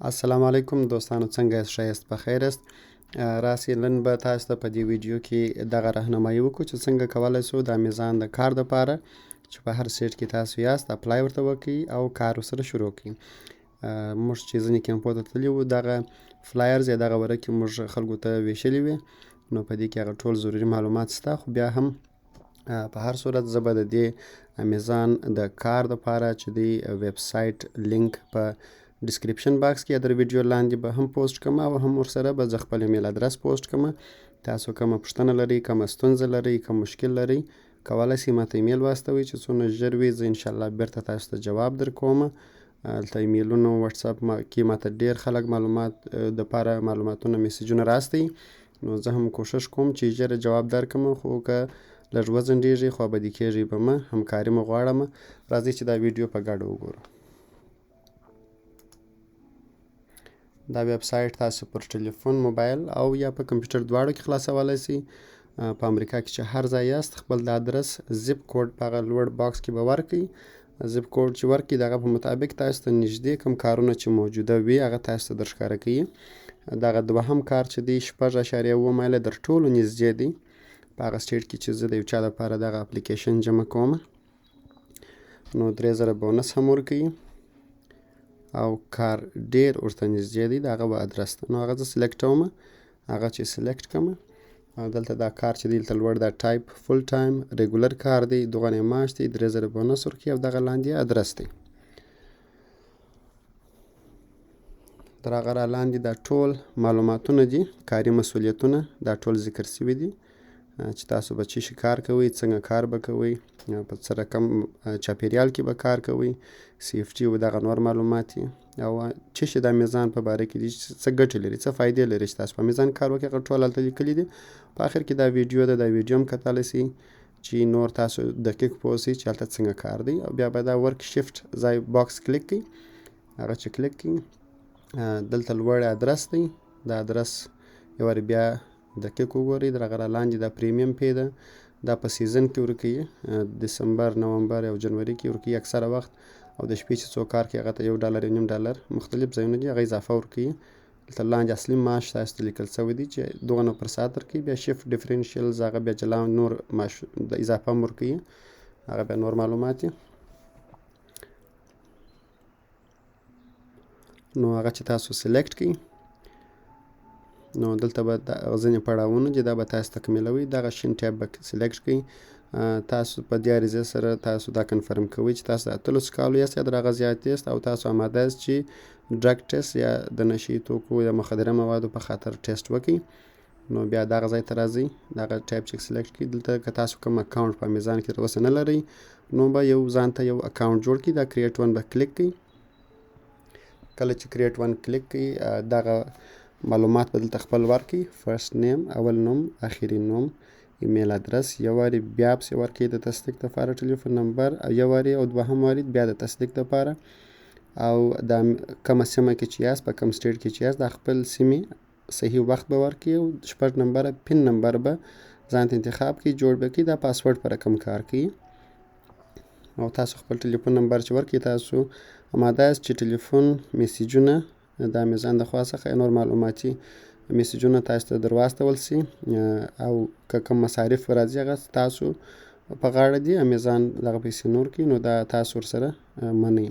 السلام علیکم دوستانو، څنګه یاست؟ ښه یاست؟ په خیر است؟ راسئ نن به تاسو ته په دې ویډیو کې دغه راهنمایي وکړو چې څنګه کولی شو د امیزان د کار دپاره چې په هر سیټ کې تاسو یاست اپلای ورته وکړئ او کار ورسره شروع کړئ. موږ چې ځینې کیمپو ته تللي وو، دغه فلایرز یا دغه ورقې موږ خلکو ته ویشلې وې، نو په دې کې هغه ټول ضروري معلومات شته، خو بیا هم په هر صورت زه به د دې امیزان د کار دپاره چې دی ویب سایټ لینک په ډسکریپشن باکس کې یا در ویډیو لاندې به هم پوسټ کوم او هم ورسره به زه خپل ایمیل ادرس پوسټ کوم. تاسو کومه پوښتنه لرئ، کومه ستونزه لرئ، کوم مشکل لرئ، کولی شئ ماته ایمیل واستوئ چې څونه ژر وي زه انشاءالله بیرته تاسو ته جواب درکوم. هلته ایمیلونو واتساپ کې ماته ډېر خلک معلوماتونه میسیجونه راستوي، نو زه هم کوشش کوم چې ژر جواب درکړم، خو که لږ وځنډېږي خوابدي کېږئ به مه، همکاري مو غواړم. راځئ چې دا ویډیو په ګډه وګورو. دا ویب سایټ تاسو پر ټلیفون، موبایل او یا په کمپیوټر دواړو کې خلاصولی شئ. په امریکا کې چې هر ځای یاست خپل د ادرس زیپ کوډ په هغه لوړ باکس کې به ورکړئ. زیپ کوډ چې ورکړئ د هغه په مطابق تاسو ته نږدې کوم کارونه چې موجوده وي هغه تاسو ته درښکاره کوي. دغه دوهم کار چې دی 6.7 مایله در ټولو نږدې دی په هغه سټیټ کې چې زه د یو چا دپاره دغه اپلیکیشن جمع کوم، نو 3000 بونس هم ورکوي او کار ډیر ورته نږدې دی، د هغه به ادرس ته، نو هغه زه سلیکټوم. هغه چې سلیکټ کړم، دلته دا کار چې دی دلته لوړ دا ټایپ فول ټایم ریګولر کار دی، دوغنې معاش دی، 3000 بونس ورکوي او دغه لاندې ادرس دی. تر هغه را لاندې دا ټول معلوماتونه دي، کاري مسؤلیتونه دا ټول ذکر شوي دي چې تاسو به څه شي کار کوئ، څنګه کار به کوئ، په څه رقم چاپیریال کې به کار کوئ، سیفټي او دغه نور معلومات دي او څه شي د امیزان په باره کې دي، څه ګټې لري، څه فایدې لري چې تاسو په امیزان کار وکړئ، هغه ټول هلته لیکلي دي. په آخر کې دا ویډیو ده، دا ویډیو هم کتلی شئ چې نور تاسو دقیق پوه شئ چې هلته څنګه کار دی. او بیا به دا ورک شفټ ځای باکس کلیک کړئ، هغه چې کلیک کړئ دلته لوړ ادرس دی، دا ادرس یو وارې بیا دقیق وګورئ. د هغه را لاندې دا پریمیم پی ده، دا په سیزن کې ورکوي، دسمبر، نومبر او جنوري کې ورکوي اکثره وخت، او د شپې چې څوک کار کوي هغه ته $1 $1.5 مختلف ځایونه دي، هغه اضافه ورکوي. دلته لاندې اصلي معاش تاسو ته لیکل شوی دی چې 2 پر ساعت ورکوي، بیا شفټ ډیفرنشیلز هغه بیا جلا نور معاش د اضافه هم ورکوي، هغه بیا نور معلومات دي. نو هغه چې تاسو سلیکټ کړئ، نو دلته به ځینې پړاوونه دي، دا به تاسو تکمیلوئ. دغه شین ټیب به سلیکټ کړئ. تاسو په دې عریضې سره تاسو دا کنفرم کوئ چې تاسو د 18 کالو یاست یا د هغه زیات یاست او تاسو آماده یاست چې ډرګ ټیسټ یا د نشي توکو یا مخدره موادو په خاطر ټیسټ وکړئ. نو بیا دغه ځای ته راځئ، دغه ټیب چې سلیکټ کړئ، دلته که تاسو کوم اکاونټ په امیزان کې تر اوسه نه لرئ، نو به یو ځان ته یو اکاونټ جوړ کړئ. دا کریټ ون به کلیک کړئ. کله چې کریټ ون کلیک کړئ، دغه معلومات به دلته خپل ورکړئ، فرست نیم اول نوم، اخري نوم، ایمیل ادرس، یو وارې بیا پسې ورکړئ د تصدیق دپاره ټلیفون نمبر، یو وارې او دوهم وارې بیا د تصدیق دپاره، او د کومه سیمه کې چې یاست، په کوم سټیټ کې چې یاست، د خپل سیمې صحیح وخت به ورکړئ او 6 نمبره پین نمبر به ځان ته انتخاب کړئ، جوړ به کړئ. دا پاسورډ په رقم کار کوي او تاسو خپل ټلیفون نمبر چې ورکړئ، تاسو آماده یاست چې ټلیفون میسیجونه د امیزان د خوا څخه نور معلوماتي میسیجونه تاسو ته در واستول شي، او که کوم مصارف راځي هغه تاسو په غاړه دي، امیزان دغه پیسې نور کړي، نو دا تاسو ورسره منئ.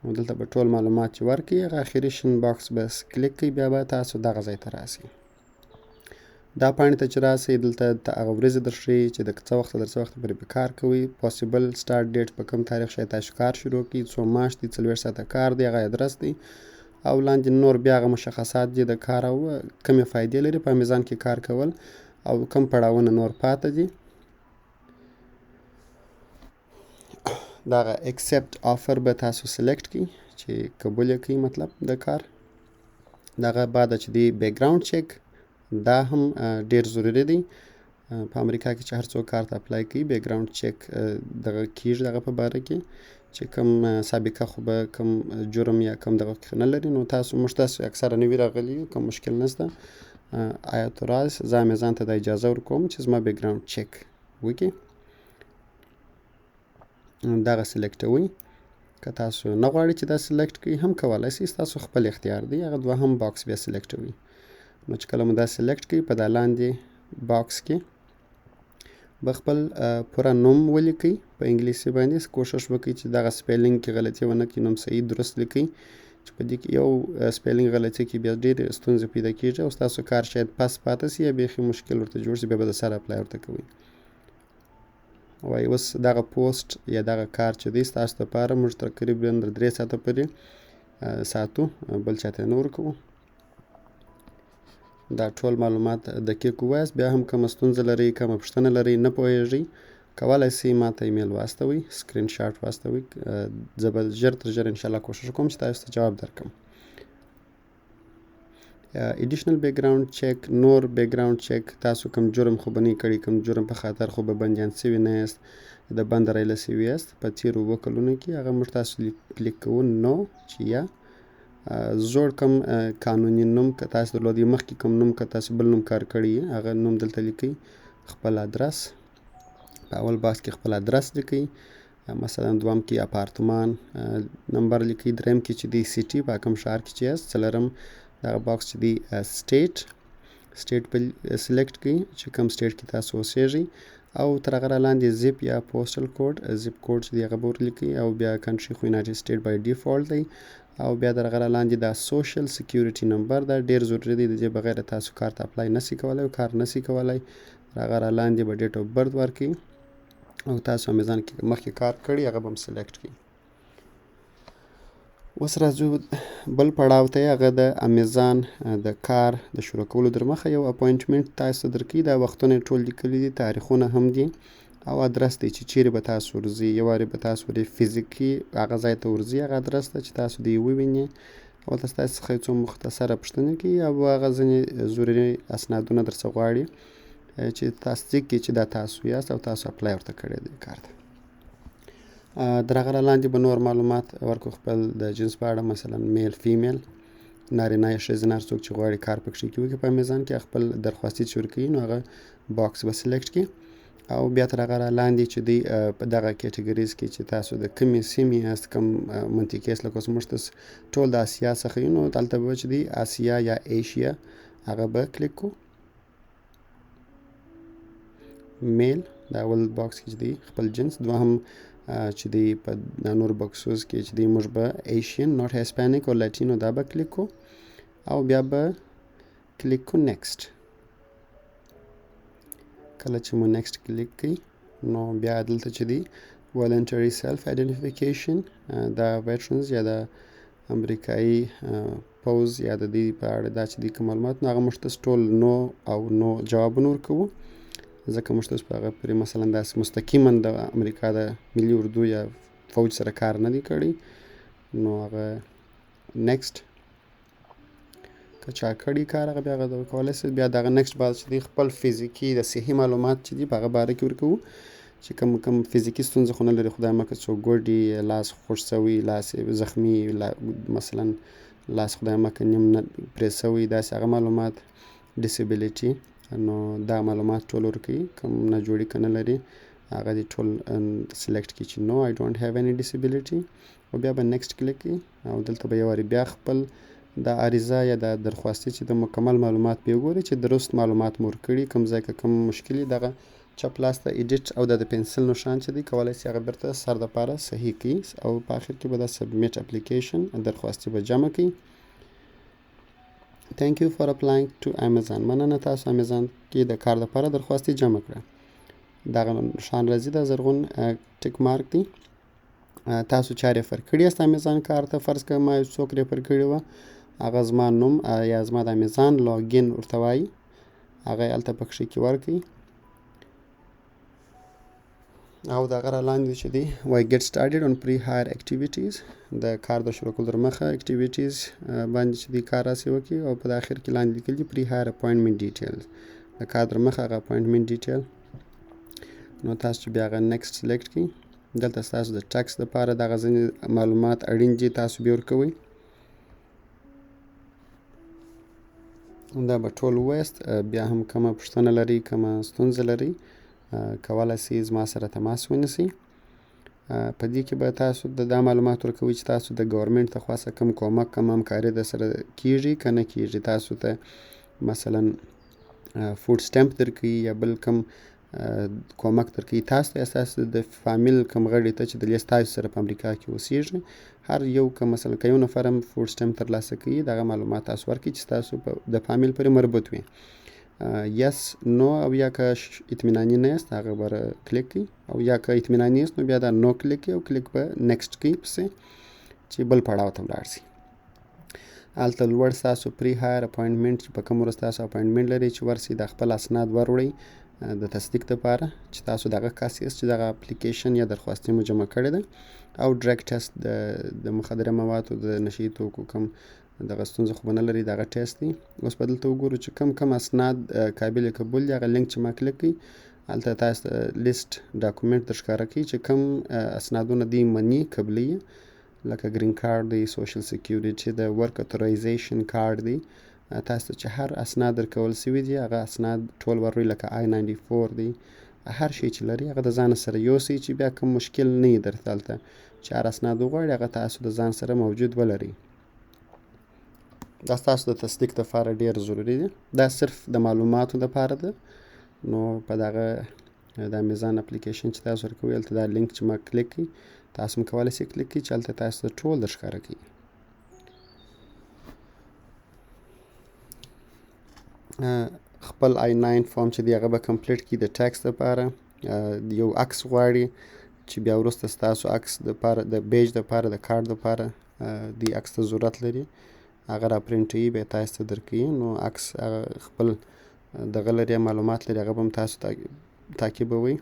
نو دلته به ټول معلومات چې ورکړي، هغه اخري شین باکس بس کلیک کړئ، بیا به تاسو دغه ځای ته راسئ. دا پاڼې ته چې راسئ، دلته هغه ورځې درښیي چې د څه وخته تر څه وخته پورې به کار کوئ، پاسیبل سټارټ ډیټ په کوم تاریخ شاید تاسو کار شروع کړئ، څو معاش دی، 40 ساعته کار دی، هغه ادرس دی، او لاندې نور بیا هغه مشخصات دي د کار او کومې فایدې لري په امیزان کې کار کول او کوم پړاوونه نور پاته دي. دغه اکسپټ آفر به تاسو سلیکټ کړئ چې قبول یې کړئ، مطلب د کار. دغه بعد چې دی بیکګراوند چیک، دا هم ډیر ضروری دی په امریکا کې چې هر څوک کار ته اپلای کوي، بیکګراوند چیک دغه کیږي، دغه په باره کې چې کوم سابقه خو به کوم جرم یا کوم دغه نه لري، نو تاسو موږ تاسو اکثره نوي راغلي، کوم مشکل نشته. آیا تو راز زه امیزان ته د اجازه ورکوم چې زما بیکګراوند چیک وکړي، دغه سلیکټوئ. که تاسو نه غواړئ چې دا سلیکټ کړئ هم کولی سئ، ستاسو خپل اختیار دی. هغه دوهم باکس بیا سلیکټوئ. نو چې کله مو دا سلیکټ کړئ په دا لاندې باکس کې به خپل پوره نوم ولیکئ په انګلیسي باندې. کوشش وکړئ چې دغه سپیلینګ کې غلطي ونه کړئ، نوم صحیح درست لیکئ. چې په دې کې یو سپیلینګ غلطي کې بیا ډېرې ستونزې پیدا کېږي او ستاسو کار شاید پس پاته سي یا بیخي مشکل ورته جوړ سي، بیا به د سر اپلای ورته کوئ. وایي اوس دغه پوسټ یا دغه کار چې دی ستاسو دپاره موږ تقریبا 3 ساعته پورې ساتو، بل چاته یې نه ورکوو. دا ټول معلومات دقیق ووایاست. بیا هم کومه ستونزه لرئ، کومه پوښتنه لرئ، نه پوهېږئ، کولی سئ ما ته ایمیل واستوئ، سکرین شاټ واستوئ. زه به ژر تر ژره انشاءالله کوشش کوم چې تاسو ته جواب درکړم. ایډیشنل بیکګراوند چیک، نور بیکګراوند چیک، تاسو کوم جرم خو به نه یې کړی، کوم جرم په خاطر خو به بندیان سوي نه یاست، د بند رایله سوي یاست په تېرو 2 کلونو کې، هغه موږ تاسو کلیک کوو نو چې یا زوړ کوم قانوني نوم که تاسو درلودی، مخکې کوم نوم که تاسو بل نوم کار کړی یې هغه نوم دلته لیکئ. خپل ادرس په اول باکس کې خپل ادرس لیکئ، مثلا دوم کې اپارتمان نمبر لیکئ، دریم کې چې دی سیټي په کوم ښار کې چې یاست، څلورم دغه باکس چې دی سټیټ په سلیکټ کړئ چې کوم سټیټ کې تاسو اوسیږئ، او تر هغه را لاندې زیپ یا پوسټل کوډ، زیپ کوډ چې دی هغه به ورلیکئ، او بیا کنټري خو یونایټډ سټیټ بای ډیفالټ دی، او بیا د هغه را لاندې دا سوشل سکیورټي نمبر دا ډېر ضروري دی، د دې بغیر تاسو کار ته اپلای نسئ کولی او کار نسئ کولی. تر هغه را لاندې به ډیټ اف برث ورکړئ او تاسو امیزان کې مخکې کار کړی هغه به هم سلیکټ کړئ. اوس راځو بل پړاو ته، هغه د امیزان د کار د شروع کولو در مخه یو اپوینټمنټ تاسو درکوي. دا وختونه یې ټول لیکلي دي، تاریخونه هم دي او ادرس دی چې چیرې به تاسو ورځئ. یو وارې به تاسو ورې فزیکي هغه ځای ته ورځئ، هغه ادرس ته چې تاسو دې ووینئ، هلته ستاسو څخه یو څو مختصره پوښتنې کوي او هغه ځینې ضروري اسنادونه در څخه غواړي چې تصدیق کړي چې دا تاسو یاست او تاسو اپلای ورته کړی دی کار ته. در هغه را لاندې به نور معلومات ورکړو خپل د جنس په اړه، مثلا میل فیمیل، نارینه یا ښځینه هر څوک چې غواړي کار پکښې کې وکړي په امیزان کې، خپل درخواستي چې ورکوي نو هغه باکس به سلیکټ کړي، او بیا تر هغه را لاندې چې دی په دغه کیټګریز کې چې تاسو د کومې سیمې یاست، کوم منطقې یاست، لکه اوس موږ ټول د اسیا څخه یو، نو دلته به چې دی اسیا یا ایشیا هغه به کلیک کړو. میل دا اول باکس کې چې دی خپل جنس، دوهم چې دی په نور باکسوز کې چې دی موږ به ایشین ناٹ هسپانیک او لاتینو دا به کلیک کو، او بیا به کلیک کو نیکسټ. کله چې مو نیکسټ کلیک کړئ نو بیا دلته چې دی والنټري سیلف آیډنټیفیکیشن، دا ویټرنز یا د امریکایي پوز یا د دې په اړه دا چې دی کوم معلومات نو هغه موږ ته ټول نو او نو جوابونه ورکوو، ځکه موږ تاسو په هغه پورې مثلا داسې مستقیما د امریکا د ملي اردو یا فوج سره کار نه دی کړی، نو هغه نیکسټ که چا کړي کار هغه بیا هغه کولی سي. بیا دغه نیکسټ بعد چې دی خپل فزیکي د صحي معلومات چې دي په هغه باره کې ورکوو، چې کوم فزیکي ستونزه خو نه لري، خدای مکړه څوک ګوډي، لاس خوږ سوی، لاس زخمي، مثلا لاس خدای مکړه نیم نه پرې سوی، داسې هغه معلومات، ډیسیبلیټي، نو دا معلومات ټول ورکوي، کوم نه جوړي که نه لري هغه دې ټول سلیکټ کړي چې نو آی ډونټ هیو اني ډیسیبلیټي، او بیا به نیکسټ کلیک کړي، او دلته به یو وارې بیا خپل د عریضه یا د درخواستي چې د مکمل معلومات به وګورئ چې درست معلومات مو ورکړي، کوم ځای که کوم مشکل دغه چپ لاس ته ایډیټ او د پنسل نښان چې دی کولی سي هغه بیرته سر دپاره صحیح کړي، او په آخر کې به د سبمیټ اپلیکیشن درخواستي به جمع کړي. Thank you for applying to Amazon. مننه تاسو امیزان کې د کار لپاره درخواستي جمع کړه. دغه نښان راځي دا زرغون ټیک مارک دی، تاسو چا ریفر کړي یاست امیزان کار ته، فرض کړه ما یو څوک ریفر کړي وه، هغه زما نوم یا زما د امیزان لاګین ورته وایي، هغه یې هلته پکښې کې ورکړئ، او د هغه را لاندې چې دی وایي get started on pre-hire activities، د کار د شروع کولو در مخه اکټیویټیز باندې چې دی کار راسې وکړي، او په آخر کې لاندې لیکلي pre-hire appointment details، د کار در مخه هغه appointment detail. نو تاسو چې بیا هغه نیکسټ سلیکټ کړئ، دلته ستاسو د ټکس دپاره دغه ځینې معلومات اړین دي تاسو بیا ورکوئ، دا به ټول ووایاست. بیا هم کومه پوښتنه لرئ، کومه ستونزه لرئ، کولی سئ زما سره تماس ونیسئ. په دې کې به تاسو دا معلومات ورکوئ چې تاسو د ګورنمنټ له خوا څخه کوم کومک کوم همکاري درسره کیږي که نه کیږي. تاسو ته مثلا فوډ سټمپ درکوي یا بل کوم کومک درکوي. تاسو ته ستاسو د فامیل کوم غړي ته چې دلته ستاسو سره په امریکا کې اوسیږي هر یو که مثلا که یو نفر هم فوډ سټمپ ترلاسه کوي دغه معلومات تاسو ورکړئ چې تاسو د فامیل پورې مربوط وي. یس نو او یا که اطمیناني نه یاست هغه به کلیک کړئ او یا که اطمیناني یاست نو بیا دا نو کلیک کړئ او کلیک به نیکسټ کړئ پسې چې بل پړاو ته ولاړ شي. هلته لوړ ستاسو پری هایر اپاینټمنټ چې په کوم ورځ تاسو اپاینټمنټ لرئ چې ورسئ د خپل اسناد وروړئ د تصدیق دپاره چې تاسو دغه کس یاست چې دغه اپلیکیشن یا درخواستي مو جمع کړې ده او ډرګ ټیسټ د مخدره موادو د نشي توکو کوم دغه ستونزه خو به نه لري دغه ټیسټ دی. اوس به دلته وګورو چې کوم اسناد قابل قبول دي هغه لینک چې ما کلیک کړئ هلته تاسو لیست ډاکومنټ درښکاره کوي چې کوم اسنادونه دي مني قبلي لکه ګرین کارت دی، سوشل سکیوریټي د ورک اتورایزیشن کارت دی. تاسو چې هر اسناد درکول سوي دي هغه اسناد ټول وروړئ لکه I-94 دی. هر شی چې لري هغه د ځان سره یوسئ چې بیا کوم مشکل نه وي درته هلته چې هر اسناد وغواړئ هغه تاسو د ځان سره موجود ولرئ. دا ستاسو د تصدیق دپاره ډېر ضروري دی. دا صرف د معلوماتو دپاره ده. نو په دغه د امیزان اپلیکیشن چې تاسو ورکوئ هلته دا لینک چې ما کلیک کړئ تاسو هم کولی شئ کلیک کړئ چې هلته تاسو ته ټول درښکاره کوي. خپل I-9 فارم چې دی هغه به کمپلیټ کړي د ټیکس دپاره. یو عکس غواړي چې بیا وروسته ستاسو عکس دپاره د بیج دپاره د کارت دپاره دې عکس ته ضرورت لري هغه را پرنټوي بیا تاسو ته درکوي. نو عکس هغه خپل دغه لري معلومات لري هغه به هم تاسو تعقیبوئ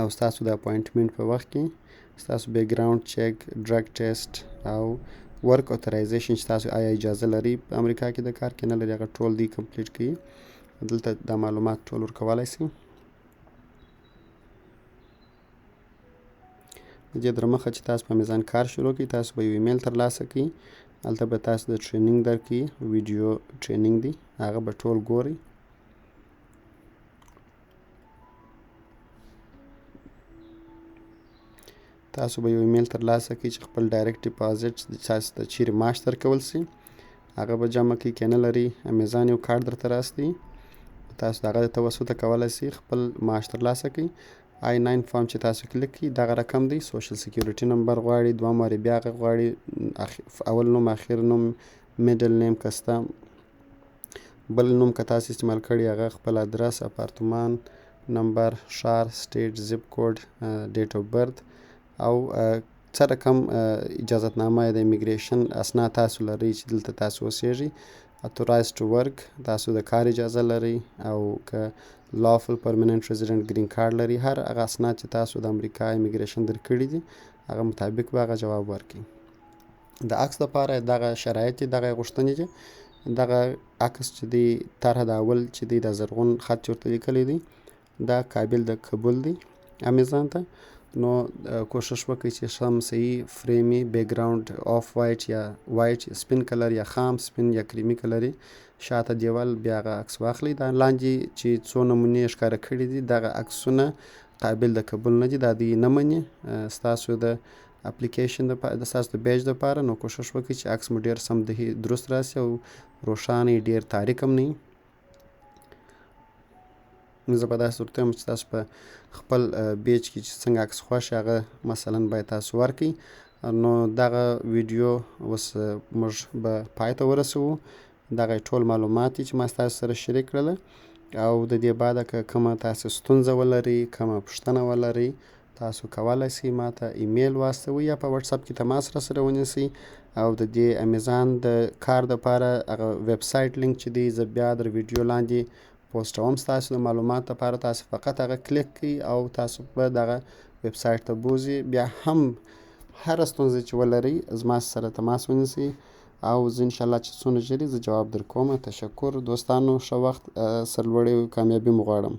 او ستاسو د اپاینټمنټ په وخت کې ستاسو بیکګراوند چیک، ډرګ ټیسټ او ورک اتورایزیشن چې تاسو آیا اجازه لري په امریکا کې د کار کې نه لري هغه ټول دی کمپلیټ کړئ. دلته دا معلومات ټول ورکولی شئ. د دې درمخه چې تاسو په امیزان کار شروع کړئ تاسو به یو ایمیل ترلاسه کړئ. هلته به تاسو د ټریننګ درکړي ویډیو ټریننګ دی هغه به ټول ګورئ. تاسو به یو ایمیل ترلاسه کړئ چې خپل ډایرکټ ډیپازټ تاسو ته چیرې معاش درکول سي هغه به جمع کړئ. که نه لري امیزان یو کارت درته راستوي تاسو د هغه د توسطه کولی سئ خپل معاش ترلاسه کړئ. I-9 فارم چې تاسو کلیک کړئ دغه رقم دی. سوشل سکیوریټي نمبر غواړي، دویم وارې بیا هغه غواړي، اول نوم، اخر نوم، میډل نیم که ستا بل نوم که تاسو استعمال کړي هغه، خپل ادرس، اپارتمان نمبر، ښار، سټیټ، زیپ کوډ، ډیټ اف برث او څه رقم اجازتنامه د امیګریشن اسناد تاسو لرئ چې دلته تاسو اوسیږئ. اتورایز ټو ورک تاسو د کار اجازه لرئ او که لافل پرمننټ ریزیډنټ ګرین کارت لري هر هغه اسناد چې تاسو د امریکا امیګریشن درکړي دي هغه مطابق به هغه جواب ورکړي. د عکس دپاره دغه شرایط دي دغه غوښتنې دي. دغه عکس چې دی طرحه د اول چې دی د زرغون خط چې ورته لیکلی دی دا قابل د قبول دی امیزان ته. نو کوشش وکړئ چې سم صحیح فریمي بیکګراوند آف وایټ یا وایټ سپین کلر یا خام سپین یا کریمي کلري شاته دیوال بیا هغه عکس واخلئ. دا لاندې چې څو نمونې ښکاره کړي دي دغه عکسونه قابل د قبول نه دي دا دوی نه مني ستاسو د اپلیکیشن د ستاسو د بیج دپاره. نو کوشش وکړئ چې عکس مو ډېر سم درست راسي او روښانه یې ډېر تاریک هم نه وي. زه به داسې ورته وایم چې تاسو په خپل بیج کې چې څنګه عکس خوښ هغه مثلا باید تاسو ورکړئ. نو دغه ویډیو اوس موږ به پای ته ورسوو. دغه ټول معلومات دي چې ما ستاسو سره شریک کړله او د دې بعده که کومه تاسو ستونزه ولرئ کومه پوښتنه ولرئ تاسو کولی شئ ما ته ایمیل واستوئ یا په وټساپ کې تماس راسره ونیسئ او د دې امیزان د کار دپاره هغه ویب سایټ لینک چې دی زه بیا در ویډیو لاندې پوسټوم ستاسو د معلومات لپاره. تاسو فقط هغه کلیک کړئ او تاسو به دغه ویب سایټ ته بوځئ. بیا هم هره ستونزه چې ولرئ زما سره تماس ونیسئ او زه انشاءالله چې څونه ژر زه جواب در کوم. تشکر دوستانو، ښه وخت، سرلوړی او کامیابي مو غواړم.